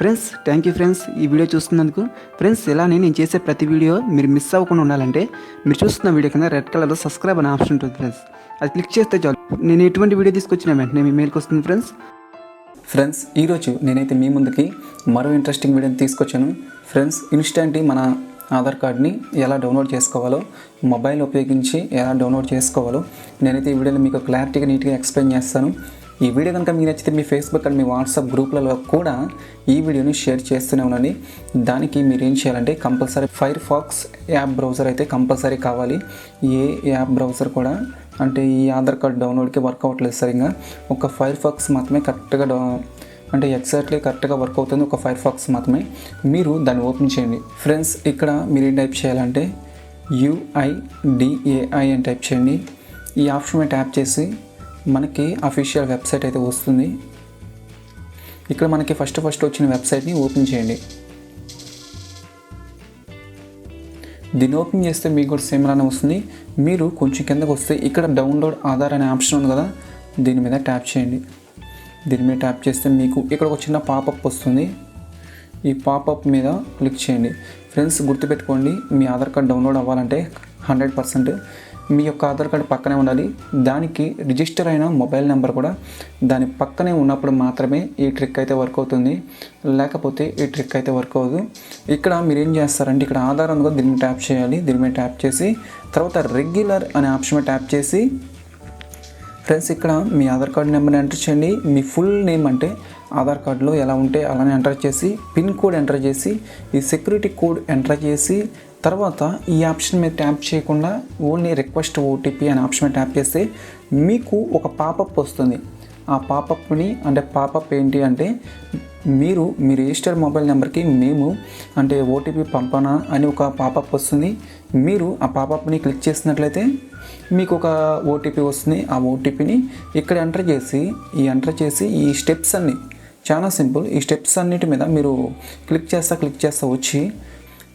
Friends thank you friends ఈ video చూస్తున్నందుకు. Friends ఇలానే నేను చేసే ప్రతి వీడియో మీరు మిస్ అవ్వకుండా ఉండాలంటే మీరు చూస్తున్న వీడియో కింద రెడ్ కలర్లో సబ్స్క్రైబ్ అనే ఆప్షన్ ఉంటుంది ఫ్రెండ్స్. అది క్లిక్ చేస్తే చాలు నేను ఎటువంటి వీడియో తీసుకొచ్చిన వెంటనే మీ మెయిల్కి వస్తుంది ఫ్రెండ్స్. ఈరోజు నేనైతే మీ ముందుకి మరో ఇంట్రెస్టింగ్ వీడియోని తీసుకొచ్చాను ఫ్రెండ్స్. ఇన్స్టెంట్లీ మన ఆధార్ కార్డ్ని ఎలా డౌన్లోడ్ చేసుకోవాలో, మొబైల్ ఉపయోగించి ఎలా డౌన్లోడ్ చేసుకోవాలో నేనైతే ఈ వీడియోలో మీకు క్లారిటీగా నీట్గా ఎక్స్ప్లెయిన్ చేస్తాను. ఈ వీడియో కనుక మీకు నచ్చితే మీ ఫేస్బుక్ అండ్ మీ వాట్సాప్ గ్రూప్లలో కూడా ఈ వీడియోని షేర్ చేస్తూనే ఉండండి. దానికి మీరు ఏం చేయాలంటే compulsory Firefox app browser అయితే కంపల్సరీ కావాలి. ఏ యాప్ బ్రౌజర్ కూడా అంటే ఈ ఆధార్ కార్డ్ డౌన్లోడ్కి వర్క్ అవ్వట్లేదు సరిగ్గా. ఒక ఫైర్ ఫాక్స్ మాత్రమే కరెక్ట్గా అంటే ఎగ్జాక్ట్లీ కరెక్ట్గా వర్క్ అవుతుంది. ఒక ఫైర్ ఫాక్స్ మాత్రమే మీరు దాన్ని ఓపెన్ చేయండి ఫ్రెండ్స్. ఇక్కడ మీరు ఏం టైప్ చేయాలంటే UIDAI అని టైప్ చేయండి. ఈ ఆప్షన్ మీద ట్యాప్ చేసి మనకి అఫీషియల్ వెబ్సైట్ అయితే వస్తుంది. ఇక్కడ మనకి ఫస్ట్ వచ్చిన వెబ్సైట్ని ఓపెన్ చేయండి. దీన్ని ఓపెన్ చేస్తే మీకు కూడా సేమ్ లానే వస్తుంది. మీరు కొంచెం కిందకు వస్తే ఇక్కడ డౌన్లోడ్ ఆధార్ అనే ఆప్షన్ ఉంది కదా, దీని మీద ట్యాప్ చేయండి. దీని మీద ట్యాప్ చేస్తే మీకు ఇక్కడ ఒక చిన్న పాపప్ వస్తుంది. ఈ పాపప్ మీద క్లిక్ చేయండి ఫ్రెండ్స్. గుర్తుపెట్టుకోండి, మీ ఆధార్ కార్డ్ డౌన్లోడ్ అవ్వాలంటే 100% మీ యొక్క ఆధార్ కార్డు పక్కనే ఉండాలి. దానికి రిజిస్టర్ అయిన మొబైల్ నెంబర్ కూడా దాని పక్కనే ఉన్నప్పుడు మాత్రమే ఈ ట్రిక్ అయితే వర్క్ అవుతుంది, లేకపోతే ఈ ట్రిక్ అయితే వర్క్ అవ్వదు. ఇక్కడ మీరు ఏం చేస్తారంటే ఇక్కడ ఆధార్ ఉంది కదా, దీని మీద ట్యాప్ చేయాలి. దీని మీద ట్యాప్ చేసి తర్వాత రెగ్యులర్ అనే ఆప్షన్ మీద ట్యాప్ చేసి ఫ్రెండ్స్ ఇక్కడ మీ ఆధార్ కార్డు నెంబర్ని ఎంటర్ చేయండి. మీ ఫుల్ నేమ్ అంటే ఆధార్ కార్డులో ఎలా ఉంటే అలానే ఎంటర్ చేసి పిన్ కోడ్ ఎంటర్ చేసి ఈ సెక్యూరిటీ కోడ్ ఎంటర్ చేసి తర్వాత ఈ ఆప్షన్ మీద ట్యాప్ చేయకుండా ఓన్లీ రిక్వెస్ట్ OTP అనే ఆప్షన్ మీద ట్యాప్ చేస్తే మీకు ఒక పాపప్ వస్తుంది. ఆ పాపప్ని అంటే పాపప్ ఏంటి అంటే మీరు మీ రిజిస్టర్డ్ మొబైల్ నెంబర్కి మేము అంటే OTP పంపనా అని ఒక పాపప్ వస్తుంది. మీరు ఆ పాపప్ని క్లిక్ చేసినట్లయితే మీకు ఒక OTP వస్తుంది. ఆ OTPని ఇక్కడ ఎంటర్ చేసి ఈ స్టెప్స్ అన్నీ చాలా సింపుల్. ఈ స్టెప్స్ అన్నిటి మీద మీరు క్లిక్ చేస్తా వచ్చి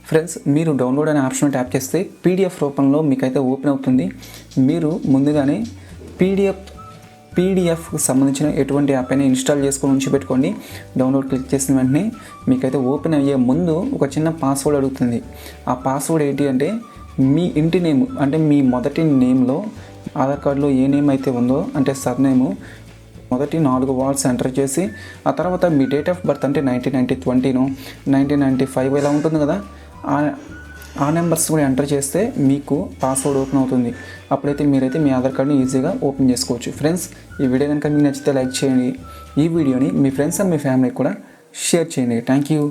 ఫ్రెండ్స్ మీరు డౌన్లోడ్ అనే ఆప్షన్ ట్యాప్ చేస్తే PDF రూపంలో మీకైతే ఓపెన్ అవుతుంది. మీరు ముందుగానే పీడిఎఫ్కి సంబంధించిన ఎటువంటి యాప్ అయినా ఇన్స్టాల్ చేసుకొని ఉంచి పెట్టుకోండి. డౌన్లోడ్ క్లిక్ చేసిన వెంటనే మీకైతే ఓపెన్ అయ్యే ముందు ఒక చిన్న పాస్వర్డ్ అడుగుతుంది. ఆ పాస్వర్డ్ ఏంటి అంటే మీ ఇంటి నేమ్ అంటే మీ మొదటి నేమ్లో ఆధార్ కార్డులో ఏ నేమ్ అయితే ఉందో అంటే సర్నేము మొదటి 4 వర్డ్స్ ఎంటర్ చేసి ఆ తర్వాత మీ డేట్ ఆఫ్ బర్త్ అంటే 1920 1995 ఇలా ఉంటుంది కదా, ఆ నెంబర్స్ కూడా ఎంటర్ చేస్తే మీకు పాస్వర్డ్ ఓపెన్ అవుతుంది. అప్పుడైతే మీరైతే మీ ఆధార్ కార్డ్ని ఈజీగా ఓపెన్ చేసుకోవచ్చు. ఫ్రెండ్స్ ఈ వీడియో కనుక మీకు నచ్చితే లైక్ చేయండి. ఈ వీడియోని మీ ఫ్రెండ్స్ అండ్ మీ ఫ్యామిలీకి కూడా షేర్ చేయండి. Thank you.